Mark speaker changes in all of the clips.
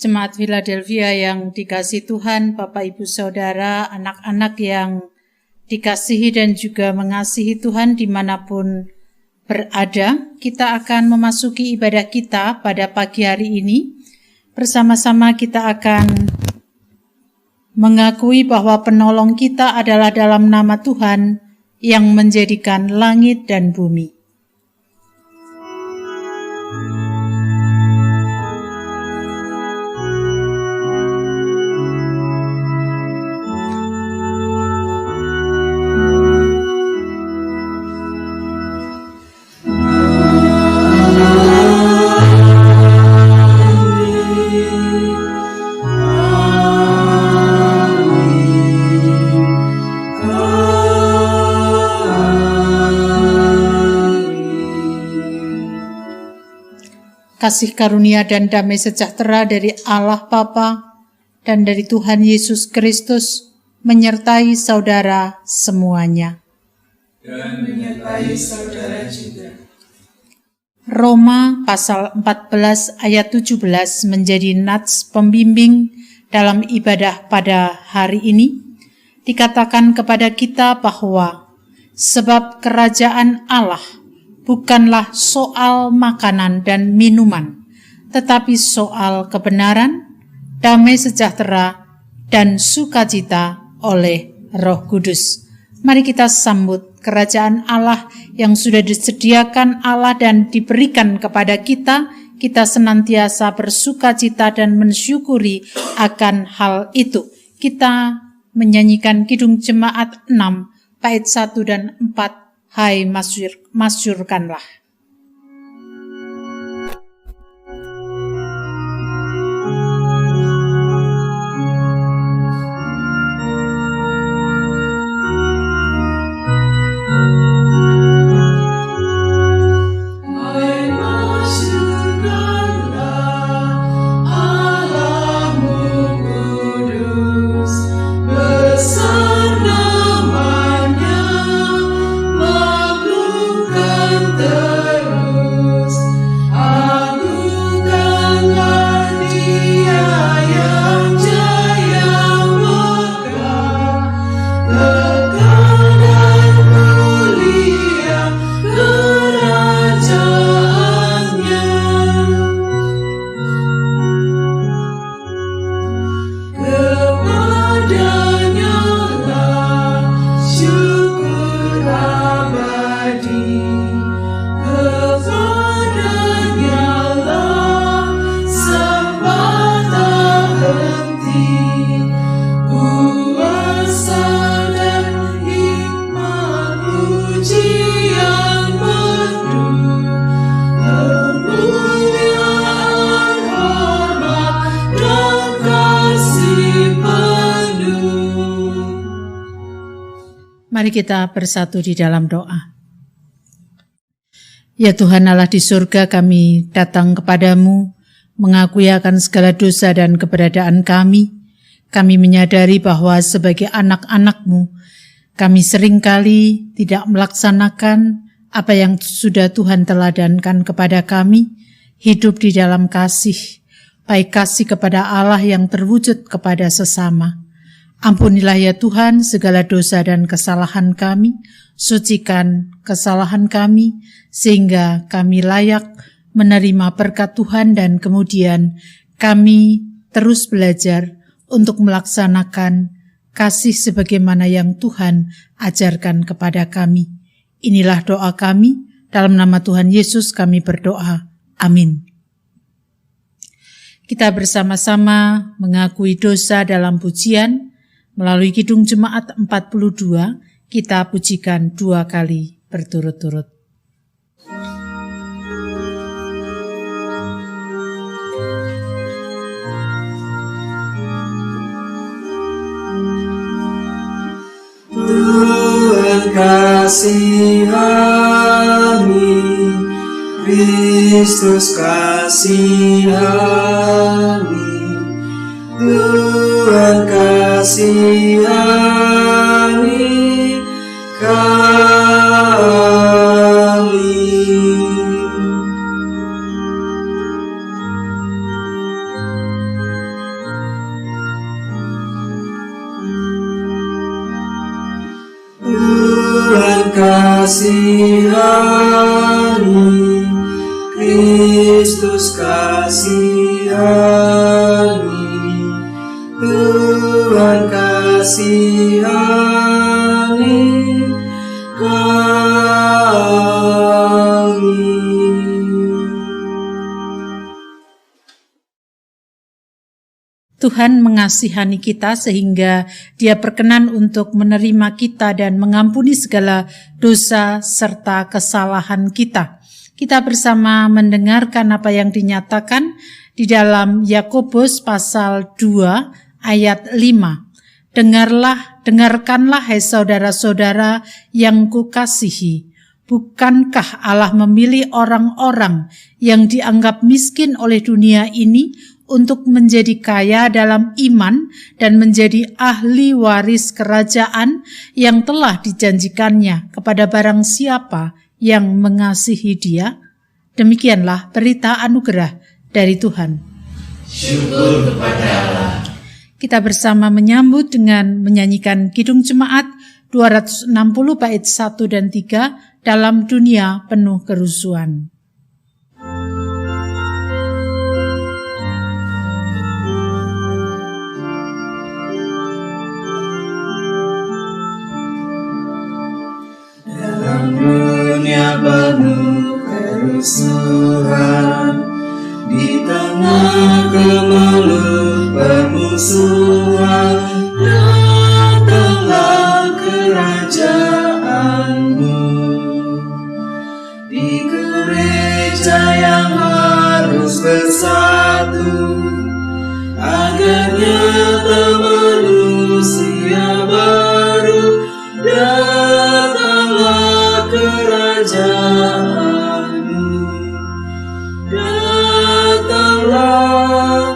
Speaker 1: Jemaat Philadelphia yang dikasihi Tuhan, Bapak Ibu Saudara, anak-anak yang dikasihi dan juga mengasihi Tuhan dimanapun berada, kita akan memasuki ibadah kita pada pagi hari ini. Bersama-sama kita akan mengakui bahwa penolong kita adalah dalam nama Tuhan yang menjadikan langit dan bumi. Kasih karunia dan damai sejahtera dari Allah Bapa dan dari Tuhan Yesus Kristus menyertai saudara semuanya.
Speaker 2: Dan menyertai saudara juga.
Speaker 1: Roma pasal 14 ayat 17 menjadi nats pembimbing dalam ibadah pada hari ini. Dikatakan kepada kita bahwa sebab kerajaan Allah bukanlah soal makanan dan minuman, tetapi soal kebenaran, damai sejahtera, dan sukacita oleh Roh Kudus. Mari kita sambut kerajaan Allah yang sudah disediakan Allah dan diberikan kepada kita. Kita senantiasa bersukacita dan mensyukuri akan hal itu. Kita menyanyikan Kidung Jemaat 6, bait 1 dan 4. Hai masyurkanlah. Mari kita bersatu di dalam doa. Ya Tuhan Allah di surga, kami datang kepadamu, mengakui akan segala dosa dan keberadaan kami. Kami menyadari bahwa sebagai anak-anak-Mu, kami seringkali tidak melaksanakan apa yang sudah Tuhan teladankan kepada kami, hidup di dalam kasih, baik kasih kepada Allah yang terwujud kepada sesama. Ampunilah ya Tuhan segala dosa dan kesalahan kami, sucikan kesalahan kami, sehingga kami layak menerima berkat Tuhan dan kemudian kami terus belajar untuk melaksanakan kasih sebagaimana yang Tuhan ajarkan kepada kami. Inilah doa kami, dalam nama Tuhan Yesus kami berdoa. Amin. Kita bersama-sama mengakui dosa dalam pujian. Melalui Kidung Jemaat 42, kita pujikan 2 kali berturut-turut.
Speaker 2: Tuhan kasihani, Kristus kasihani, Tuhan kasihani kami. kasihani, Kristus kasihani, Tuhan kasihani kami.
Speaker 1: Tuhan mengasihani kita sehingga Dia berkenan untuk menerima kita dan mengampuni segala dosa serta kesalahan kita. Kita bersama mendengarkan apa yang dinyatakan di dalam Yakobus pasal 2 ayat 5. Dengarkanlah hai saudara-saudara yang kukasihi. Bukankah Allah memilih orang-orang yang dianggap miskin oleh dunia ini untuk menjadi kaya dalam iman dan menjadi ahli waris kerajaan yang telah dijanjikannya kepada barang siapa yang mengasihi Dia? Demikianlah berita anugerah dari Tuhan.
Speaker 2: Syukur kepada Allah.
Speaker 1: Kita bersama menyambut dengan menyanyikan Kidung Jemaat 260 bait 1 dan 3 dalam dunia penuh kerusuhan.
Speaker 2: Dunia penuh kerusuhan, di tengah gemuruh permusuhan, datanglah kerajaanmu. Di gereja yang harus bersatu, agar nyata manusia baru, datanglah kerajaanmu, datanglah,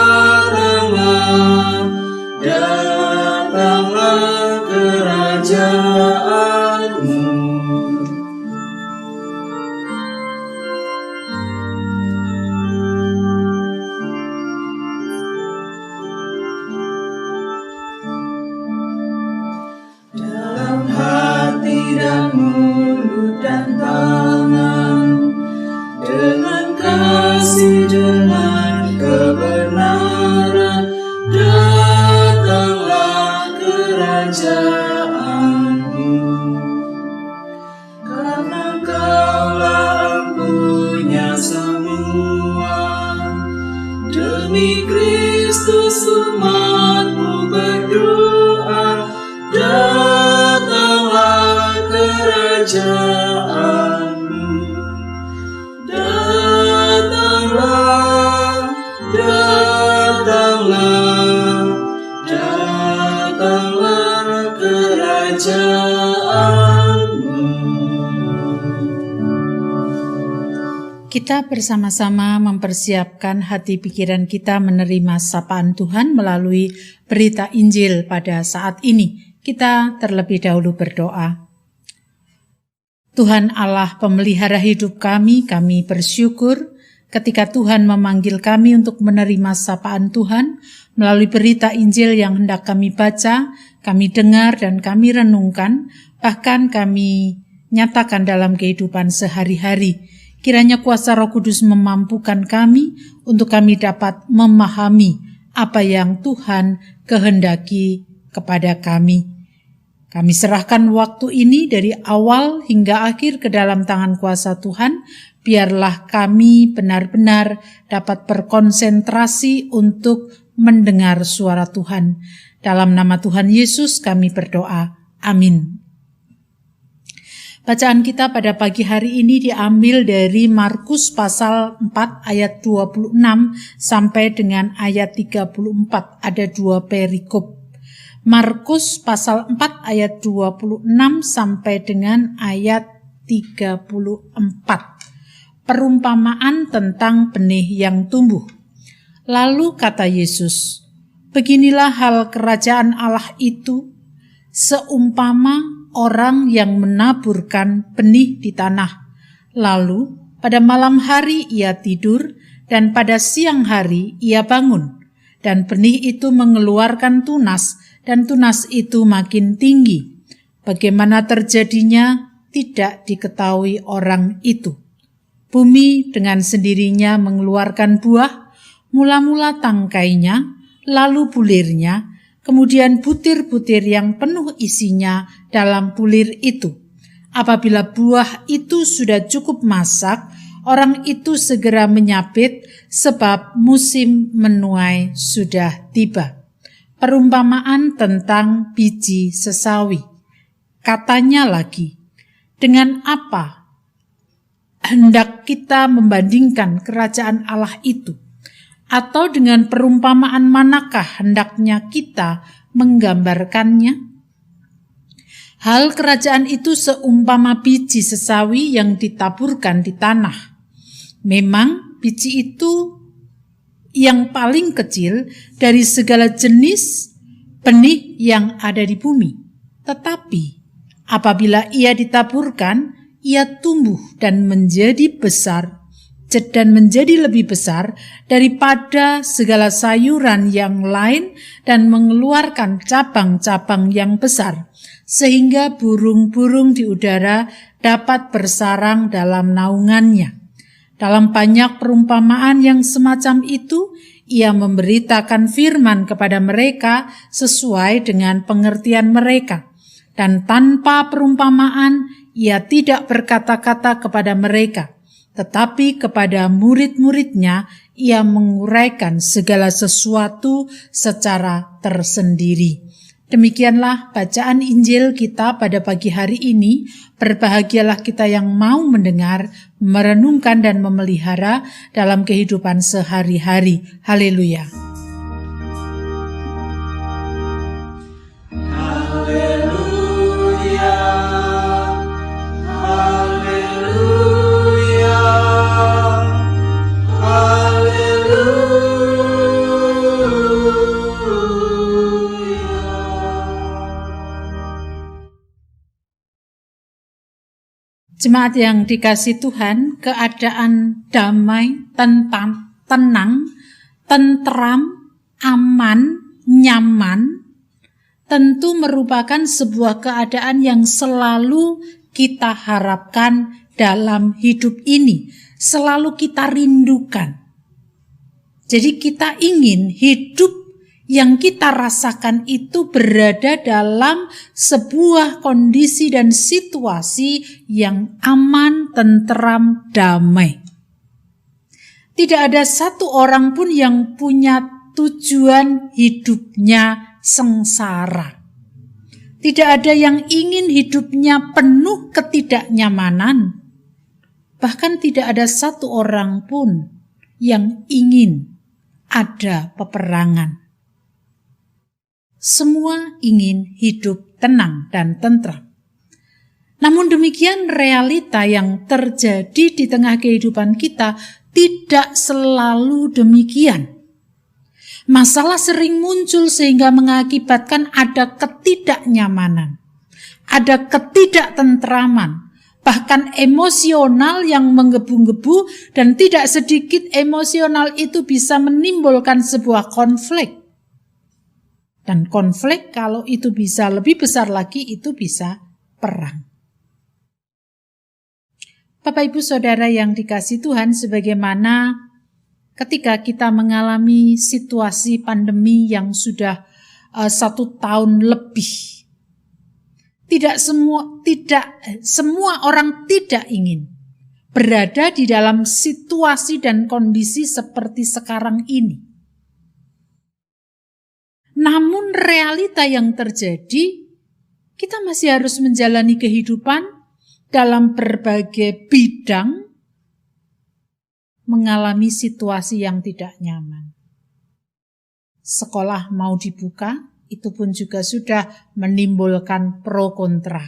Speaker 2: datanglah, datanglah kerajaanmu. Dalam hati dan mulut dan tangan, dengan kasih, dengan kebenaran, datanglah kerajaanmu. Karena Kaulah empunya semua, demi Kristus umat-Mu berdoa, datanglah kerajaanmu, datanglah, datanglah, datanglah kerajaanmu.
Speaker 1: Kita bersama-sama mempersiapkan hati pikiran kita menerima sapaan Tuhan melalui berita Injil pada saat ini. Kita terlebih dahulu berdoa. Tuhan Allah pemelihara hidup kami bersyukur ketika Tuhan memanggil kami untuk menerima sapaan Tuhan melalui berita Injil yang hendak kami baca, kami dengar dan kami renungkan, bahkan kami nyatakan dalam kehidupan sehari-hari. Kiranya kuasa Roh Kudus memampukan kami untuk kami dapat memahami apa yang Tuhan kehendaki kepada kami. Kami serahkan waktu ini dari awal hingga akhir ke dalam tangan kuasa Tuhan. Biarlah kami benar-benar dapat berkonsentrasi untuk mendengar suara Tuhan. Dalam nama Tuhan Yesus kami berdoa. Amin. Bacaan kita pada pagi hari ini diambil dari Markus pasal 4 ayat 26 sampai dengan ayat 34. Ada 2 perikop. Markus pasal 4 ayat 26 sampai dengan ayat 34. Perumpamaan tentang benih yang tumbuh. Lalu kata Yesus, beginilah hal kerajaan Allah itu, seumpama orang yang menaburkan benih di tanah. Lalu pada malam hari ia tidur, dan pada siang hari ia bangun, dan benih itu mengeluarkan tunas, dan tunas itu makin tinggi. Bagaimana terjadinya tidak diketahui orang itu. Bumi dengan sendirinya mengeluarkan buah, mula-mula tangkainya, lalu bulirnya, kemudian butir-butir yang penuh isinya dalam bulir itu. Apabila buah itu sudah cukup masak, orang itu segera menyabit sebab musim menuai sudah tiba. Perumpamaan tentang biji sesawi. Katanya lagi, dengan apa hendak kita membandingkan kerajaan Allah itu? Atau dengan perumpamaan manakah hendaknya kita menggambarkannya? Hal kerajaan itu seumpama biji sesawi yang ditaburkan di tanah. Memang biji itu yang paling kecil dari segala jenis benih yang ada di bumi. Tetapi apabila ia ditaburkan, ia tumbuh dan menjadi besar dan menjadi lebih besar daripada segala sayuran yang lain dan mengeluarkan cabang-cabang yang besar, sehingga burung-burung di udara dapat bersarang dalam naungannya. Dalam banyak perumpamaan yang semacam itu, ia memberitakan firman kepada mereka sesuai dengan pengertian mereka. Dan tanpa perumpamaan, ia tidak berkata-kata kepada mereka, tetapi kepada murid-muridnya ia menguraikan segala sesuatu secara tersendiri. Demikianlah bacaan Injil kita pada pagi hari ini. Berbahagialah kita yang mau mendengar, merenungkan dan memelihara dalam kehidupan sehari-hari. Haleluya. Jemaat yang dikasihi Tuhan, keadaan damai, tenang, tentram, aman, nyaman, tentu merupakan sebuah keadaan yang selalu kita harapkan dalam hidup ini, selalu kita rindukan. Jadi kita ingin hidup yang kita rasakan itu berada dalam sebuah kondisi dan situasi yang aman, tentram, damai. Tidak ada satu orang pun yang punya tujuan hidupnya sengsara. Tidak ada yang ingin hidupnya penuh ketidaknyamanan. Bahkan tidak ada satu orang pun yang ingin ada peperangan. Semua ingin hidup tenang dan tentram. Namun demikian realita yang terjadi di tengah kehidupan kita tidak selalu demikian. Masalah sering muncul sehingga mengakibatkan ada ketidaknyamanan, ada ketidaktentraman, bahkan emosional yang menggebu-gebu, dan tidak sedikit emosional itu bisa menimbulkan sebuah konflik. Dan konflik kalau itu bisa lebih besar lagi, itu bisa perang. Bapak Ibu Saudara yang dikasihi Tuhan, sebagaimana ketika kita mengalami situasi pandemi yang sudah 1 tahun lebih, tidak semua orang tidak ingin berada di dalam situasi dan kondisi seperti sekarang ini. Namun realita yang terjadi, kita masih harus menjalani kehidupan dalam berbagai bidang, mengalami situasi yang tidak nyaman. Sekolah mau dibuka, itu pun juga sudah menimbulkan pro kontra.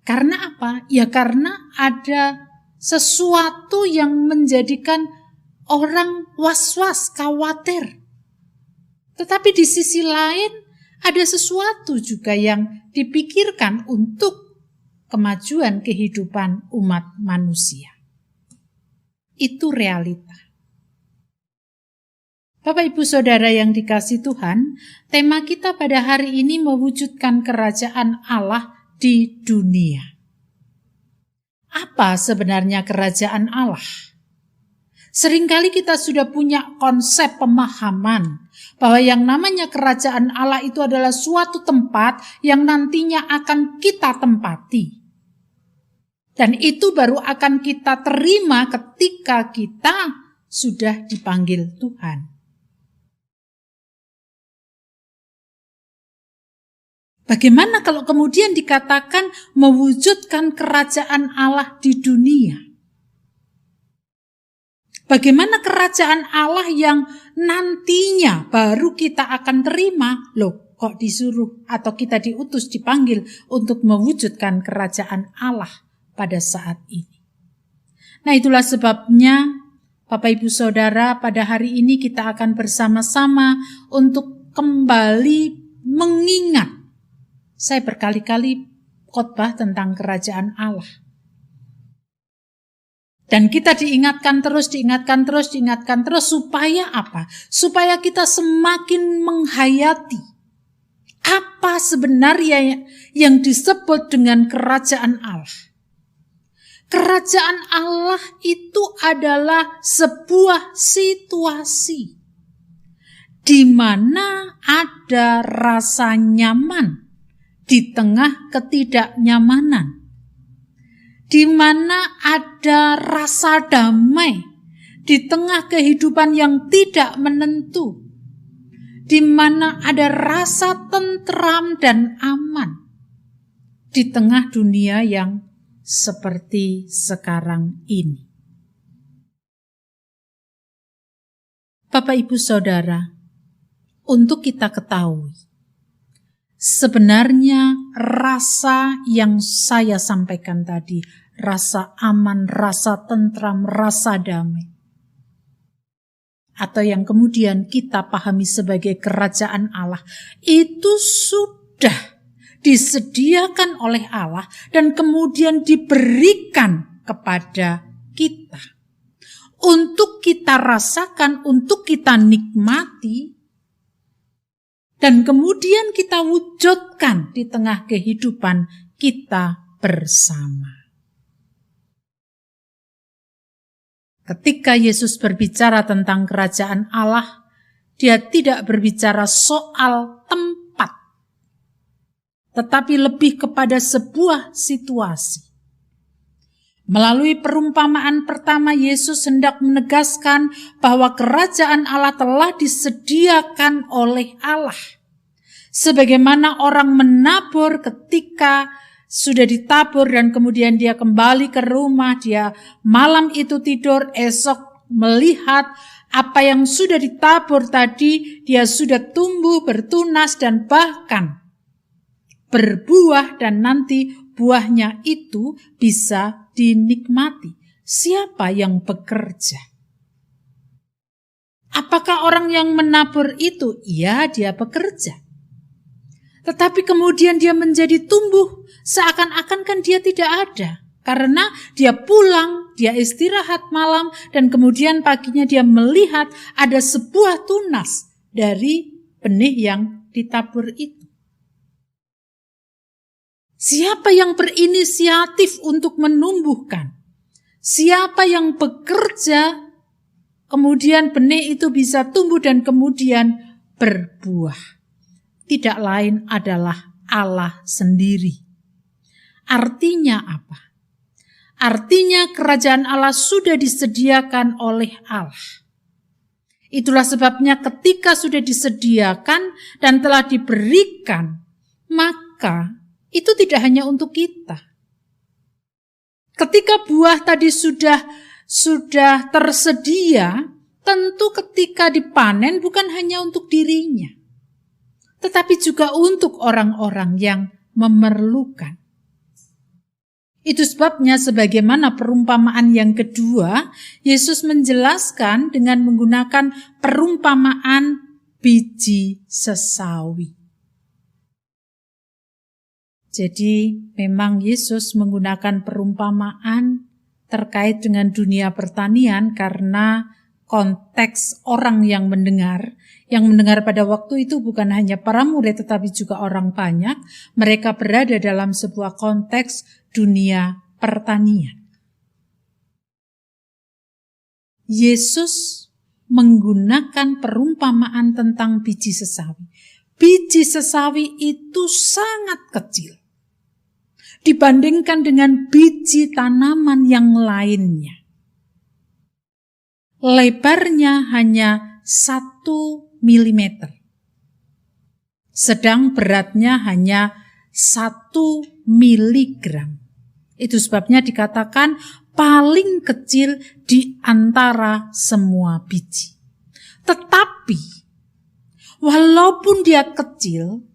Speaker 1: Karena apa? Ya karena ada sesuatu yang menjadikan orang was-was, khawatir. Tetapi di sisi lain ada sesuatu juga yang dipikirkan untuk kemajuan kehidupan umat manusia. Itu realita. Bapak Ibu Saudara yang dikasihi Tuhan, tema kita pada hari ini mewujudkan kerajaan Allah di dunia. Apa sebenarnya kerajaan Allah? Seringkali kita sudah punya konsep pemahaman bahwa yang namanya kerajaan Allah itu adalah suatu tempat yang nantinya akan kita tempati. Dan itu baru akan kita terima ketika kita sudah dipanggil Tuhan. Bagaimana kalau kemudian dikatakan mewujudkan kerajaan Allah di dunia? Bagaimana kerajaan Allah yang nantinya baru kita akan terima? Loh, kok disuruh atau kita diutus dipanggil untuk mewujudkan kerajaan Allah pada saat ini? Nah, itulah sebabnya Bapak Ibu Saudara, pada hari ini kita akan bersama-sama untuk kembali mengingat. Saya berkali-kali khotbah tentang kerajaan Allah. Dan kita diingatkan terus supaya apa? Supaya kita semakin menghayati apa sebenarnya yang disebut dengan kerajaan Allah. Kerajaan Allah itu adalah sebuah situasi di mana ada rasa nyaman di tengah ketidaknyamanan, di mana ada rasa damai di tengah kehidupan yang tidak menentu, di mana ada rasa tentram dan aman di tengah dunia yang seperti sekarang ini. Bapak Ibu Saudara, untuk kita ketahui, sebenarnya rasa yang saya sampaikan tadi, rasa aman, rasa tentram, rasa damai, atau yang kemudian kita pahami sebagai kerajaan Allah, itu sudah disediakan oleh Allah dan kemudian diberikan kepada kita untuk kita rasakan, untuk kita nikmati, dan kemudian kita wujudkan di tengah kehidupan kita bersama. Ketika Yesus berbicara tentang kerajaan Allah, dia tidak berbicara soal tempat, tetapi lebih kepada sebuah situasi. Melalui perumpamaan pertama, Yesus hendak menegaskan bahwa kerajaan Allah telah disediakan oleh Allah. Sebagaimana orang menabur ketika sudah ditabur dan kemudian dia kembali ke rumah, dia malam itu tidur, esok melihat apa yang sudah ditabur tadi, dia sudah tumbuh, bertunas dan bahkan berbuah dan nanti buahnya itu bisa dinikmati. Siapa yang bekerja? Apakah orang yang menabur itu? Ya, dia bekerja. Tetapi kemudian dia menjadi tumbuh, seakan-akan kan dia tidak ada. Karena dia pulang, dia istirahat malam, dan kemudian paginya dia melihat ada sebuah tunas dari benih yang ditabur itu. Siapa yang berinisiatif untuk menumbuhkan? Siapa yang bekerja, kemudian benih itu bisa tumbuh dan kemudian berbuah? Tidak lain adalah Allah sendiri. Artinya apa? Artinya kerajaan Allah sudah disediakan oleh Allah. Itulah sebabnya ketika sudah disediakan dan telah diberikan, maka itu tidak hanya untuk kita. Ketika buah tadi sudah tersedia, tentu ketika dipanen bukan hanya untuk dirinya, tetapi juga untuk orang-orang yang memerlukan. Itu sebabnya sebagaimana perumpamaan yang kedua, Yesus menjelaskan dengan menggunakan perumpamaan biji sesawi. Jadi memang Yesus menggunakan perumpamaan terkait dengan dunia pertanian karena konteks orang yang mendengar. Yang mendengar pada waktu itu bukan hanya para murid tetapi juga orang banyak. Mereka berada dalam sebuah konteks dunia pertanian. Yesus menggunakan perumpamaan tentang biji sesawi. Biji sesawi itu sangat kecil dibandingkan dengan biji tanaman yang lainnya. Lebarnya hanya 1 milimeter. Sedang beratnya hanya 1 miligram. Itu sebabnya dikatakan paling kecil di antara semua biji. Tetapi, walaupun dia kecil,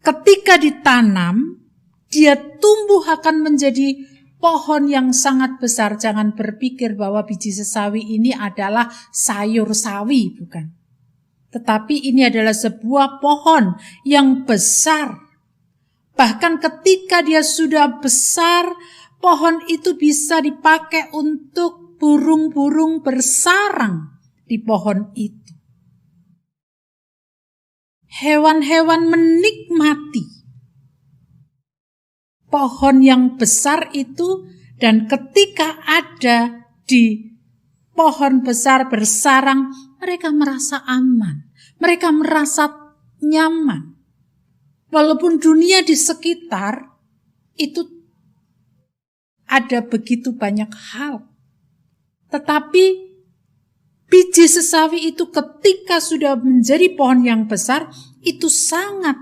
Speaker 1: ketika ditanam, dia tumbuh akan menjadi pohon yang sangat besar. Jangan berpikir bahwa biji sesawi ini adalah sayur sawi, bukan. Tetapi ini adalah sebuah pohon yang besar. Bahkan ketika dia sudah besar, pohon itu bisa dipakai untuk burung-burung bersarang di pohon itu. Hewan-hewan menikmati pohon yang besar itu, dan ketika ada di pohon besar bersarang, mereka merasa aman, mereka merasa nyaman. Walaupun dunia di sekitar itu ada begitu banyak hal, tetapi biji sesawi itu ketika sudah menjadi pohon yang besar, itu sangat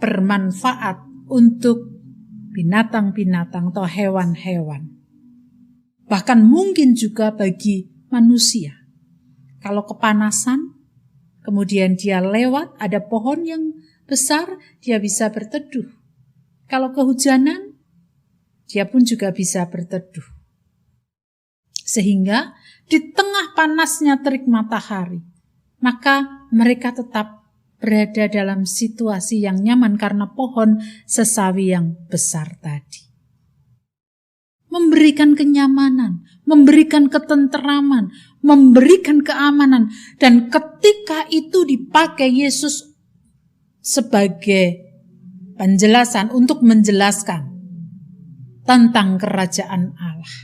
Speaker 1: bermanfaat untuk binatang-binatang atau hewan-hewan. Bahkan mungkin juga bagi manusia. Kalau kepanasan, kemudian dia lewat, ada pohon yang besar, dia bisa berteduh. Kalau kehujanan, dia pun juga bisa berteduh. Sehingga di tengah panasnya terik matahari, maka mereka tetap berada dalam situasi yang nyaman karena pohon sesawi yang besar tadi. Memberikan kenyamanan, memberikan ketenteraman, memberikan keamanan. Dan ketika itu dipakai Yesus sebagai penjelasan untuk menjelaskan tentang kerajaan Allah.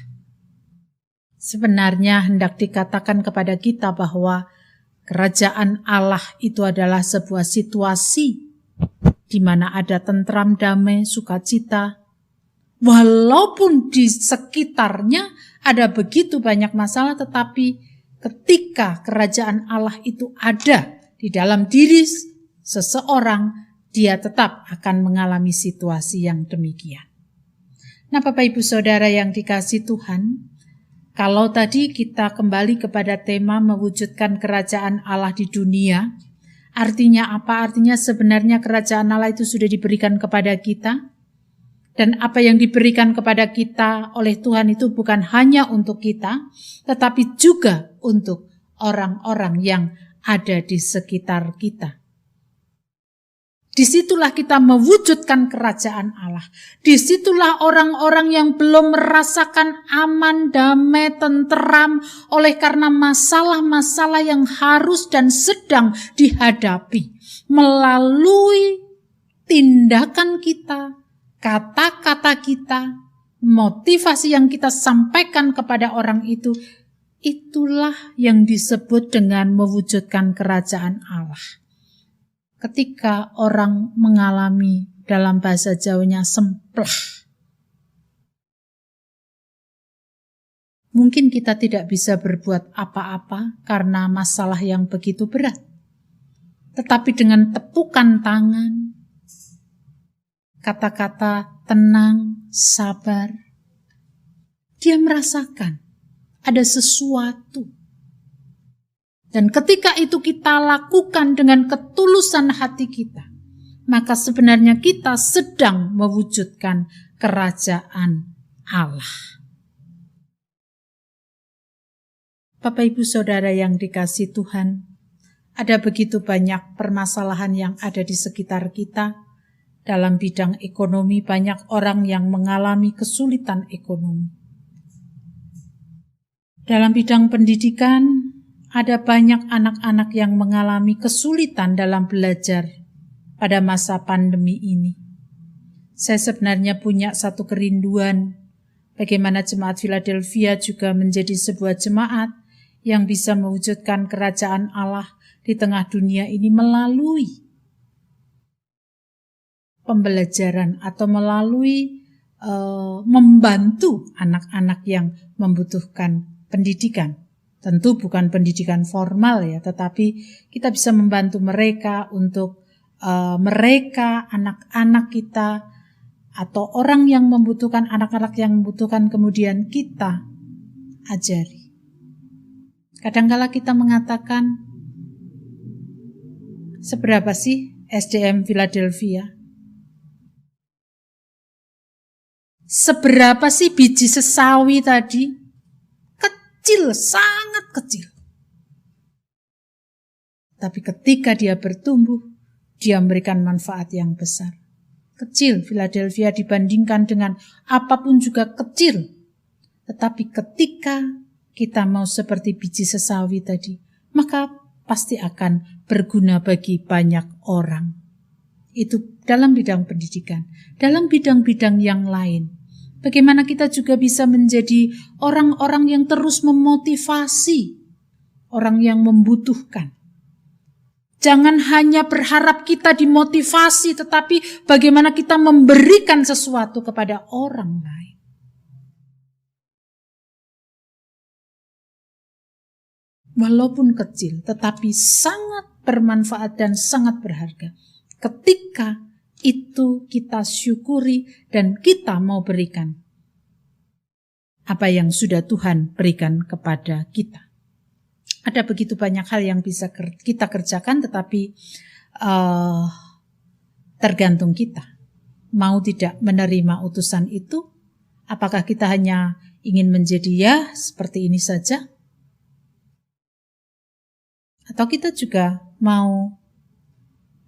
Speaker 1: Sebenarnya hendak dikatakan kepada kita bahwa kerajaan Allah itu adalah sebuah situasi di mana ada tentram, damai, sukacita. Walaupun di sekitarnya ada begitu banyak masalah, tetapi ketika kerajaan Allah itu ada di dalam diri seseorang, dia tetap akan mengalami situasi yang demikian. Nah, Bapak Ibu Saudara yang dikasihi Tuhan, kalau tadi kita kembali kepada tema mewujudkan kerajaan Allah di dunia, artinya apa? Artinya sebenarnya kerajaan Allah itu sudah diberikan kepada kita. Dan apa yang diberikan kepada kita oleh Tuhan itu bukan hanya untuk kita, tetapi juga untuk orang-orang yang ada di sekitar kita. Disitulah kita mewujudkan kerajaan Allah. Disitulah orang-orang yang belum merasakan aman, damai, tenteram oleh karena masalah-masalah yang harus dan sedang dihadapi. Melalui tindakan kita, kata-kata kita, motivasi yang kita sampaikan kepada orang itu, itulah yang disebut dengan mewujudkan kerajaan Allah. Ketika orang mengalami, dalam bahasa Jawanya, semplah. Mungkin kita tidak bisa berbuat apa-apa karena masalah yang begitu berat. Tetapi dengan tepukan tangan, kata-kata tenang, sabar, dia merasakan ada sesuatu. Dan ketika itu kita lakukan dengan ketulusan hati kita, maka sebenarnya kita sedang mewujudkan kerajaan Allah. Bapak Ibu Saudara yang dikasihi Tuhan, ada begitu banyak permasalahan yang ada di sekitar kita. Dalam bidang ekonomi, banyak orang yang mengalami kesulitan ekonomi. Dalam bidang pendidikan, ada banyak anak-anak yang mengalami kesulitan dalam belajar pada masa pandemi ini. Saya sebenarnya punya satu kerinduan, bagaimana jemaat Philadelphia juga menjadi sebuah jemaat yang bisa mewujudkan kerajaan Allah di tengah dunia ini melalui pembelajaran atau melalui membantu anak-anak yang membutuhkan pendidikan. Tentu bukan pendidikan formal ya, tetapi kita bisa membantu mereka untuk mereka, anak-anak kita, atau orang yang membutuhkan, anak-anak yang membutuhkan, kemudian kita ajari. Kadangkala kita mengatakan, seberapa sih SDM Philadelphia? Seberapa sih biji sesawi tadi? Kecil, sangat kecil. Tapi ketika dia bertumbuh, dia memberikan manfaat yang besar. Kecil Philadelphia dibandingkan dengan apapun juga kecil. Tetapi ketika kita mau seperti biji sesawi tadi, maka pasti akan berguna bagi banyak orang. Itu dalam bidang pendidikan. Dalam bidang-bidang yang lain, bagaimana kita juga bisa menjadi orang-orang yang terus memotivasi orang yang membutuhkan. Jangan hanya berharap kita dimotivasi, tetapi bagaimana kita memberikan sesuatu kepada orang lain. Walaupun kecil, tetapi sangat bermanfaat dan sangat berharga. Ketika itu kita syukuri dan kita mau berikan apa yang sudah Tuhan berikan kepada kita. Ada begitu banyak hal yang bisa kita kerjakan, tetapi tergantung kita. Mau tidak menerima utusan itu? Apakah kita hanya ingin menjadi ya seperti ini saja? Atau kita juga mau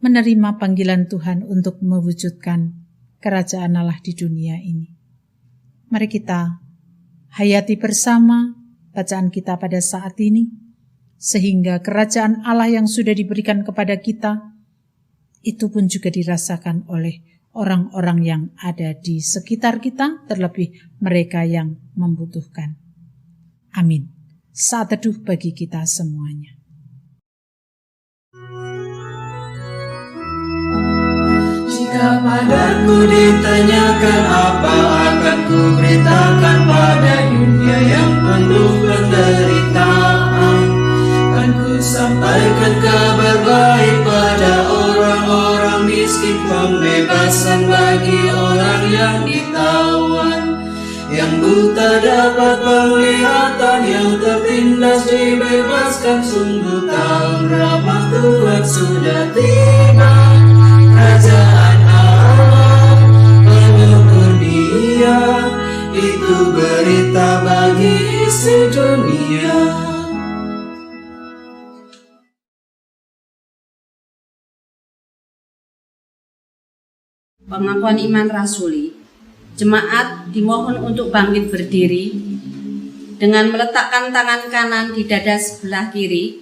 Speaker 1: menerima panggilan Tuhan untuk mewujudkan kerajaan Allah di dunia ini? Mari kita hayati bersama bacaan kita pada saat ini, sehingga kerajaan Allah yang sudah diberikan kepada kita, itu pun juga dirasakan oleh orang-orang yang ada di sekitar kita, terlebih mereka yang membutuhkan. Amin. Saat teduh bagi kita semuanya.
Speaker 2: Jika padaku ditanyakan apa akan ku beritakan pada dunia yang penuh penderitaan, kan ku sampaikan kabar baik pada orang-orang miskin, pembebasan bagi orang yang ditawan, yang buta dapat penglihatan, yang tertindas dibebaskan. Sungguh tahun rahmat Tuhan sudah tiba. Kerajaan Allah penuh kurnia, itu berita bagi isi dunia.
Speaker 3: Pengakuan iman rasuli. Jemaat dimohon untuk bangkit berdiri dengan meletakkan tangan kanan di dada sebelah kiri.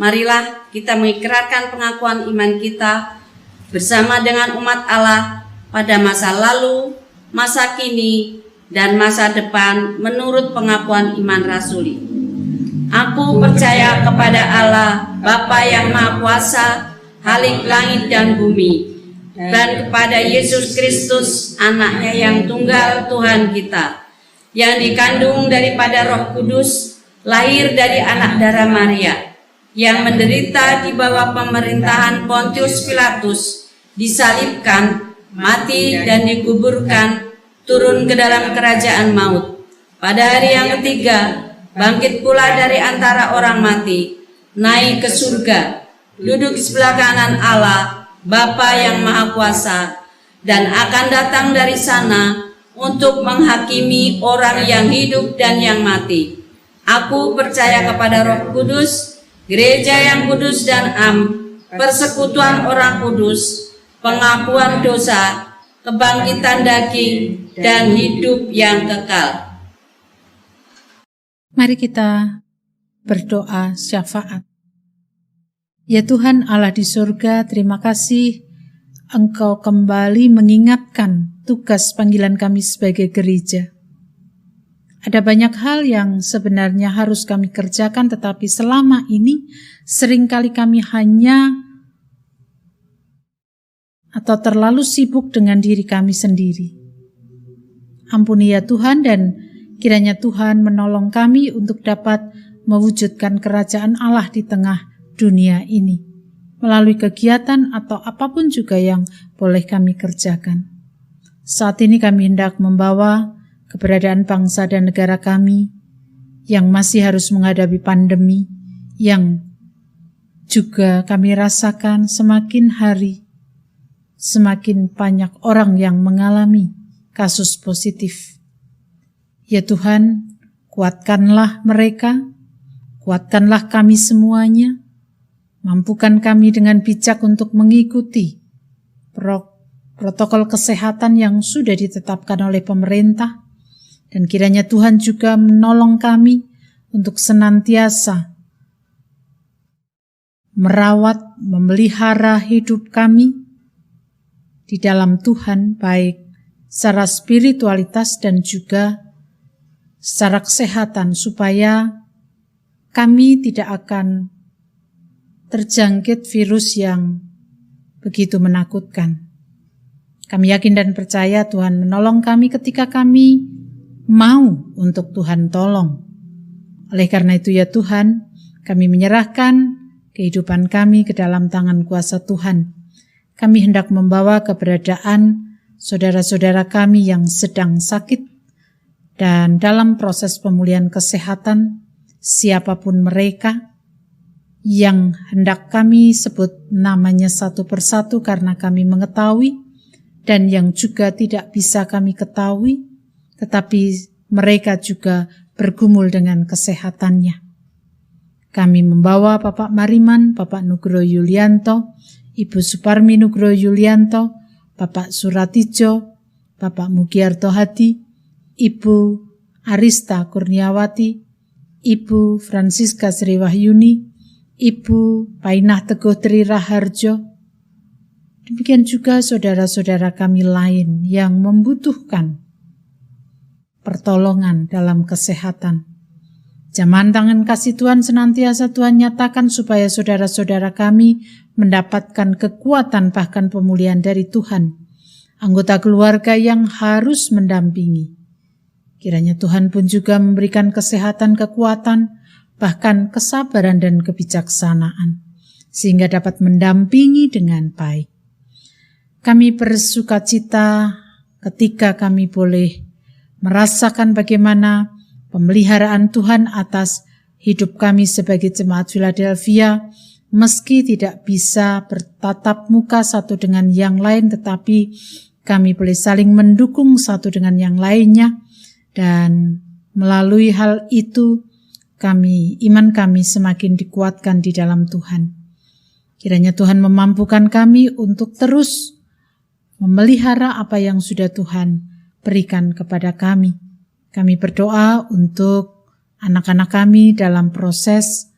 Speaker 3: Marilah kita mengikrarkan pengakuan iman kita bersama dengan umat Allah pada masa lalu, masa kini, dan masa depan menurut pengakuan iman rasuli. Aku percaya kepada Allah, Bapa yang Maha Kuasa, Khalik langit dan bumi, dan kepada Yesus Kristus, anaknya yang tunggal Tuhan kita, yang dikandung daripada Roh Kudus, lahir dari anak darah Maria, yang menderita di bawah pemerintahan Pontius Pilatus, disalibkan, mati dan dikuburkan, turun ke dalam kerajaan maut. Pada hari yang ketiga, bangkit pula dari antara orang mati, naik ke surga, duduk di sebelah kanan Allah, Bapa yang Maha Kuasa, dan akan datang dari sana untuk menghakimi orang yang hidup dan yang mati. Aku percaya kepada Roh Kudus, gereja yang kudus dan am, persekutuan orang kudus, pengakuan dosa, kebangkitan daging, dan hidup yang kekal.
Speaker 1: Mari kita berdoa syafaat. Ya Tuhan Allah di surga, terima kasih Engkau kembali mengingatkan tugas panggilan kami sebagai gereja. Ada banyak hal yang sebenarnya harus kami kerjakan, tetapi selama ini seringkali kami hanya atau terlalu sibuk dengan diri kami sendiri. Ampuni ya Tuhan, dan kiranya Tuhan menolong kami untuk dapat mewujudkan kerajaan Allah di tengah dunia ini, melalui kegiatan atau apapun juga yang boleh kami kerjakan. Saat ini kami hendak membawa keberadaan bangsa dan negara kami yang masih harus menghadapi pandemi, yang juga kami rasakan semakin hari semakin banyak orang yang mengalami kasus positif. Ya Tuhan, kuatkanlah mereka, kuatkanlah kami semuanya, mampukan kami dengan bijak untuk mengikuti protokol kesehatan yang sudah ditetapkan oleh pemerintah, dan kiranya Tuhan juga menolong kami untuk senantiasa merawat, memelihara hidup kami di dalam Tuhan, baik secara spiritualitas dan juga secara kesehatan, supaya kami tidak akan terjangkit virus yang begitu menakutkan. Kami yakin dan percaya Tuhan menolong kami ketika kami mau untuk Tuhan tolong. Oleh karena itu ya Tuhan, kami menyerahkan kehidupan kami ke dalam tangan kuasa Tuhan. Kami hendak membawa keberadaan saudara-saudara kami yang sedang sakit, dan dalam proses pemulihan kesehatan, siapapun mereka yang hendak kami sebut namanya satu persatu karena kami mengetahui, dan yang juga tidak bisa kami ketahui, tetapi mereka juga bergumul dengan kesehatannya. Kami membawa Bapak Mariman, Bapak Nugroho Yulianto, Ibu Suparmi Nugroho Yulianto, Bapak Suratijo, Bapak Mugiarto Hadi, Ibu Arista Kurniawati, Ibu Francisca Sri Wahyuni, Ibu Painah Teguh Tri Raharjo. Demikian juga saudara-saudara kami lain yang membutuhkan pertolongan dalam kesehatan. Jamahan tangan kasih Tuhan senantiasa Tuhan nyatakan supaya saudara-saudara kami mendapatkan kekuatan bahkan pemulihan dari Tuhan. Anggota keluarga yang harus mendampingi. Kiranya Tuhan pun juga memberikan kesehatan, kekuatan, bahkan kesabaran dan kebijaksanaan, sehingga dapat mendampingi dengan baik. Kami bersukacita ketika kami boleh merasakan bagaimana pemeliharaan Tuhan atas hidup kami sebagai jemaat Philadelphia, meski tidak bisa bertatap muka satu dengan yang lain, tetapi kami boleh saling mendukung satu dengan yang lainnya, dan melalui hal itu iman kami semakin dikuatkan di dalam Tuhan. Kiranya Tuhan memampukan kami untuk terus memelihara apa yang sudah Tuhan berikan kepada kami. Kami berdoa untuk anak-anak kami dalam proses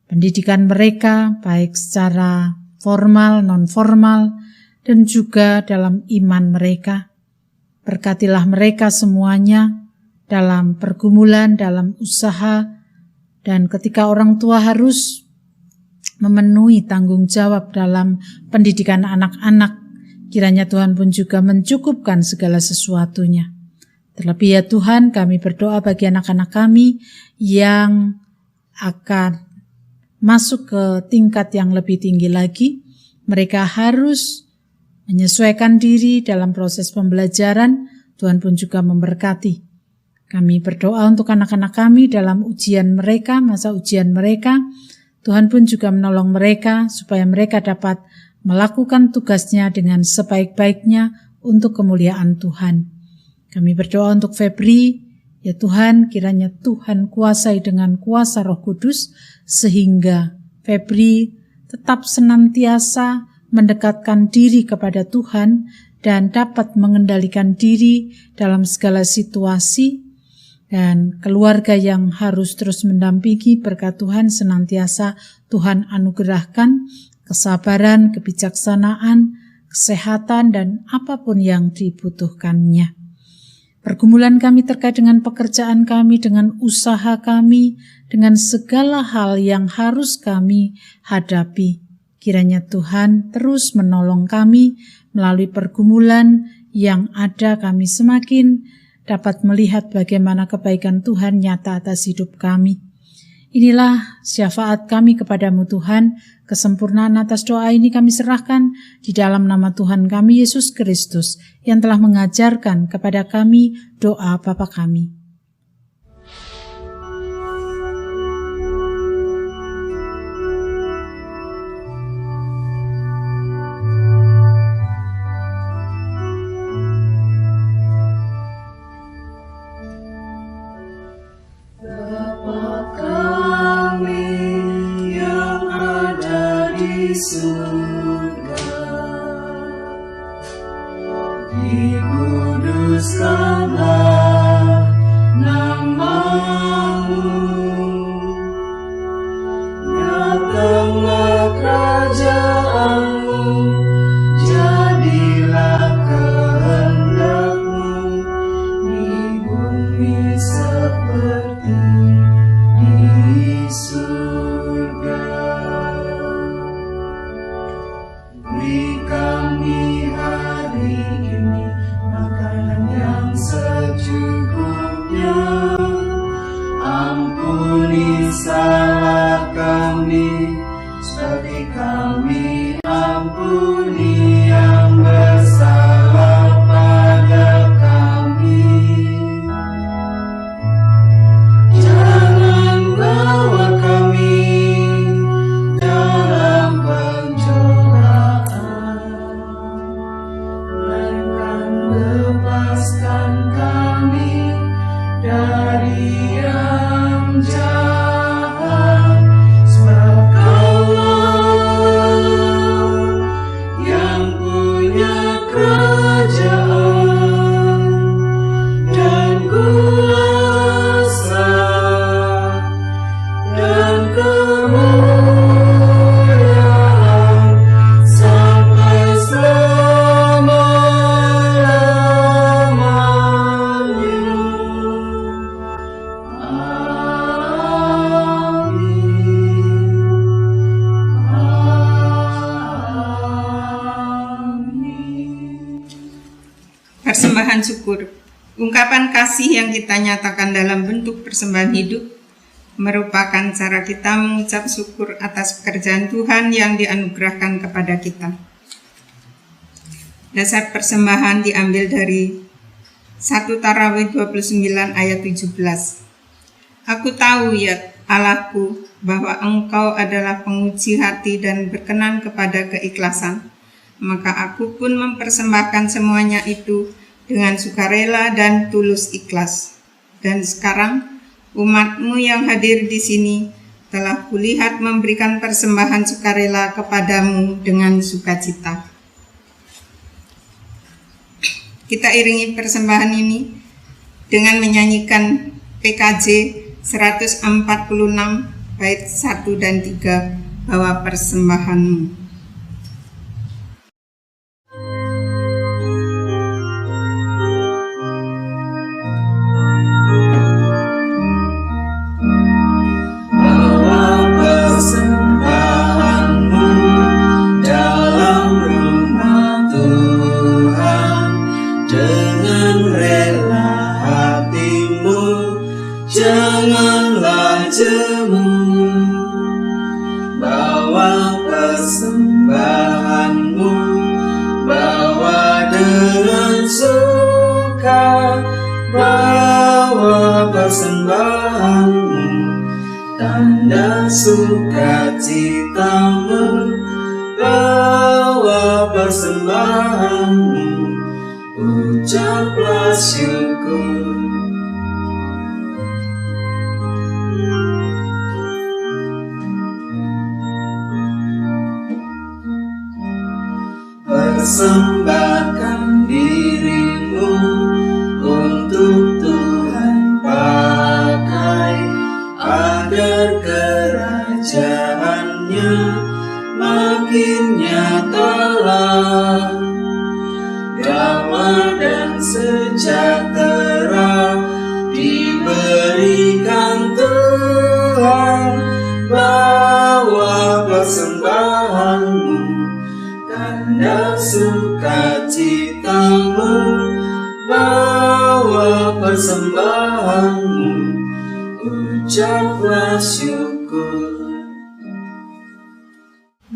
Speaker 1: pendidikan mereka, baik secara formal, non-formal, dan juga dalam iman mereka. Berkatilah mereka semuanya dalam pergumulan, dalam usaha, dan ketika orang tua harus memenuhi tanggung jawab dalam pendidikan anak-anak, kiranya Tuhan pun juga mencukupkan segala sesuatunya. Terlebih ya Tuhan, kami berdoa bagi anak-anak kami yang akan masuk ke tingkat yang lebih tinggi lagi. Mereka harus menyesuaikan diri dalam proses pembelajaran. Tuhan pun juga memberkati. Kami berdoa untuk anak-anak kami dalam ujian mereka, masa ujian mereka. Tuhan pun juga menolong mereka supaya mereka dapat melakukan tugasnya dengan sebaik-baiknya untuk kemuliaan Tuhan. Kami berdoa untuk Febri, ya Tuhan, kiranya Tuhan kuasai dengan kuasa Roh Kudus, sehingga Febri tetap senantiasa mendekatkan diri kepada Tuhan dan dapat mengendalikan diri dalam segala situasi, dan keluarga yang harus terus mendampingi. Berkat Tuhan senantiasa Tuhan anugerahkan kesabaran, kebijaksanaan, kesehatan, dan apapun yang dibutuhkannya. Pergumulan kami terkait dengan pekerjaan kami, dengan usaha kami, dengan segala hal yang harus kami hadapi. Kiranya Tuhan terus menolong kami melalui pergumulan yang ada, kami semakin dapat melihat bagaimana kebaikan Tuhan nyata atas hidup kami. Inilah syafaat kami kepadamu Tuhan, kesempurnaan atas doa ini kami serahkan di dalam nama Tuhan kami Yesus Kristus yang telah mengajarkan kepada kami doa Bapa kami.
Speaker 2: Dikuduskanlah nama-Mu, datanglah kerajaan-Mu, jadilah kehendak-Mu di bumi seperti di surga. Beri kami hari ini makanan yang secukupnya, ampuni salah kami seperti kami ampuni yang bersalah pada kami. Jangan bawa kami dalam pencobaan, melainkan lepaskan kami dari yang jahat. Sebab Kaulah yang punya kerajaan dan kuasa dan kemuliaan sampai selama-lamanya.
Speaker 4: Persembahan syukur, ungkapan kasih yang kita nyatakan dalam bentuk persembahan hidup, merupakan cara kita mengucap syukur atas pekerjaan Tuhan yang dianugerahkan kepada kita. Dasar persembahan diambil dari 1 Tarawih 29 ayat 17. Aku tahu ya Allahku bahwa Engkau adalah penguji hati dan berkenan kepada keikhlasan. Maka aku pun mempersembahkan semuanya itu dengan sukarela dan tulus ikhlas. Dan sekarang umat-Mu yang hadir di sini telah kulihat memberikan persembahan sukarela kepadamu dengan sukacita. Kita iringi persembahan ini dengan menyanyikan PKJ 146 bait 1 dan 3, bahwa persembahan-Mu.
Speaker 2: Janganlah jemu, bawa persembahanmu, bawa dengan suka, bawa persembahanmu, tanda sukacitamu, bawa persembahanmu, ucaplah syukur. Persembahkan dirimu untuk Tuhan. Allah, damai dan sejahtera diberikan Tuhan. Bawa persembahanmu, tanda sukacitamu. Bawa persembahanmu, ucaplah syukur.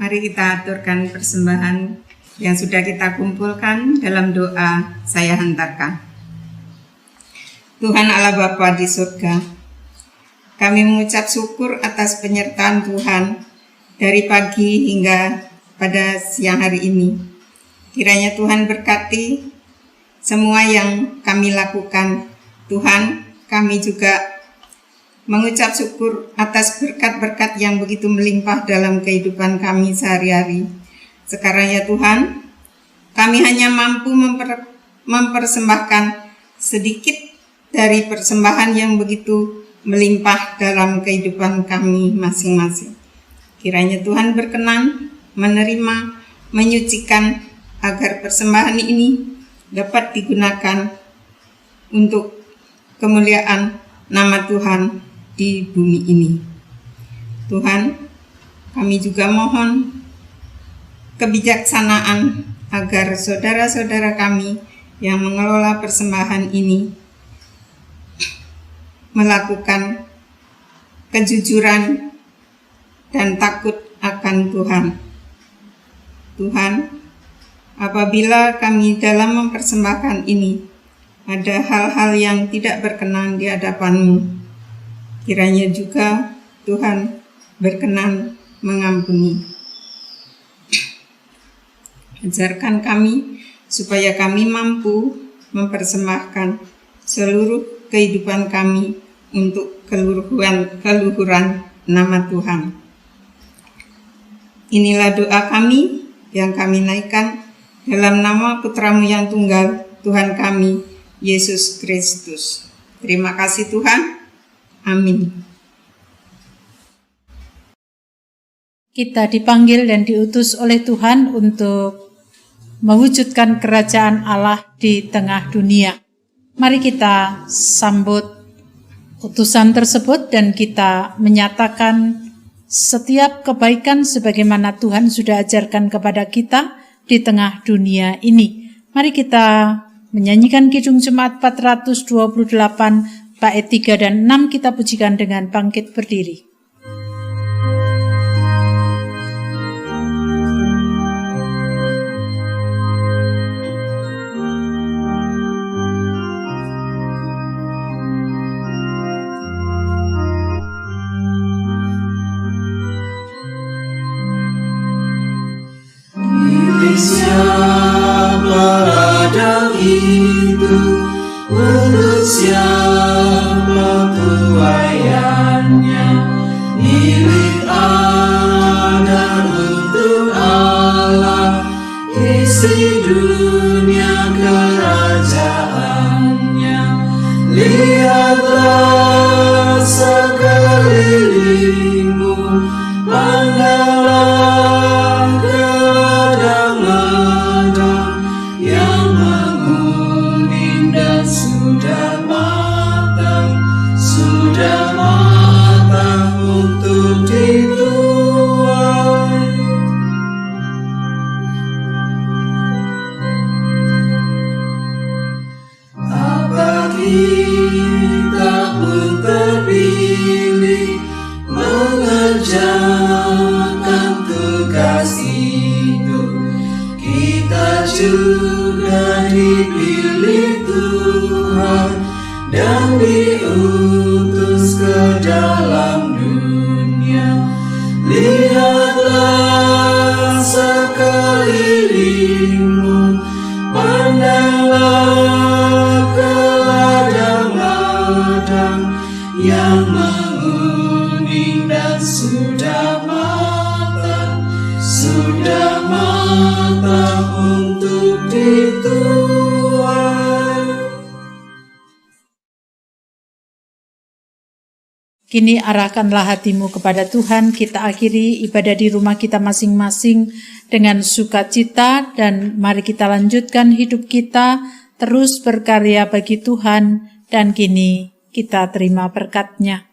Speaker 4: Mari kita aturkan persembahan yang sudah kita kumpulkan dalam doa saya hantarkan. Tuhan Allah Bapa di surga, kami mengucap syukur atas penyertaan Tuhan dari pagi hingga pada siang hari ini. Kiranya Tuhan berkati semua yang kami lakukan. Tuhan, kami juga mengucap syukur atas berkat-berkat yang begitu melimpah dalam kehidupan kami sehari-hari. Sekarang ya Tuhan, kami hanya mampu mempersembahkan sedikit dari persembahan yang begitu melimpah dalam kehidupan kami masing-masing. Kiranya Tuhan berkenan menerima, menyucikan agar persembahan ini dapat digunakan untuk kemuliaan nama Tuhan di bumi ini. Tuhan, kami juga mohon kebijaksanaan agar saudara-saudara kami yang mengelola persembahan ini melakukan kejujuran dan takut akan Tuhan. Tuhan, apabila kami dalam mempersembahkan ini ada hal-hal yang tidak berkenan di hadapan-Mu, kiranya juga Tuhan berkenan mengampuni. Ajarkan kami supaya kami mampu mempersembahkan seluruh kehidupan kami untuk keluhuran nama Tuhan. Inilah doa kami yang kami naikkan dalam nama Putra-Mu yang tunggal, Tuhan kami, Yesus Kristus. Terima kasih Tuhan. Amin.
Speaker 1: Kita dipanggil dan diutus oleh Tuhan untuk mewujudkan kerajaan Allah di tengah dunia. Mari kita sambut utusan tersebut dan kita menyatakan setiap kebaikan sebagaimana Tuhan sudah ajarkan kepada kita di tengah dunia ini. Mari kita menyanyikan Kidung Jemaat 428 bait 3 dan 6, kita pujikan dengan bangkit berdiri.
Speaker 2: Siapa ladang itu, untuk siapa tuaiannya, milik Allah dan untuk Allah, isi dunia kerajaannya. Lihatlah sekelilingmu, pandanglah juga dipilih Tuhan dan diutus ke dalam dunia. Lihatlah sekelilingmu, pandanglah ke ladang-ladang yang menguning dan sudah matang untuk dituai.
Speaker 1: Kini arahkanlah hatimu kepada Tuhan. Kita akhiri ibadah di rumah kita masing-masing dengan sukacita, dan mari kita lanjutkan hidup kita terus berkarya bagi Tuhan, dan kini kita terima berkat-Nya.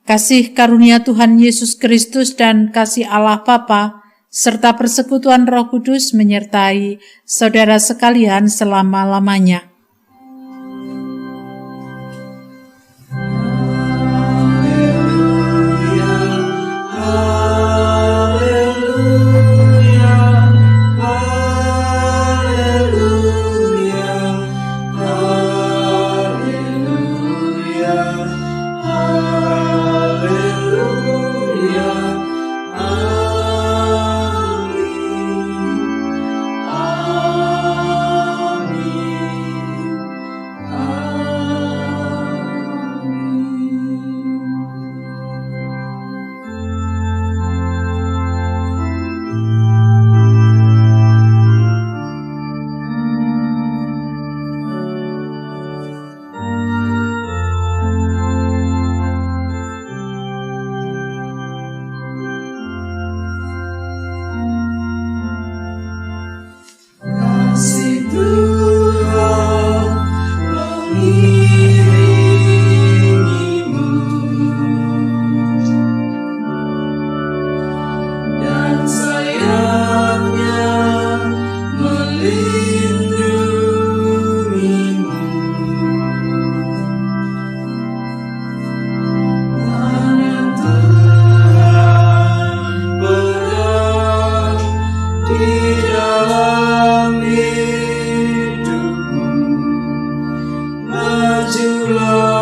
Speaker 1: Kasih karunia Tuhan Yesus Kristus dan kasih Allah Bapa serta persekutuan Roh Kudus menyertai saudara sekalian selama-lamanya.
Speaker 2: Majulah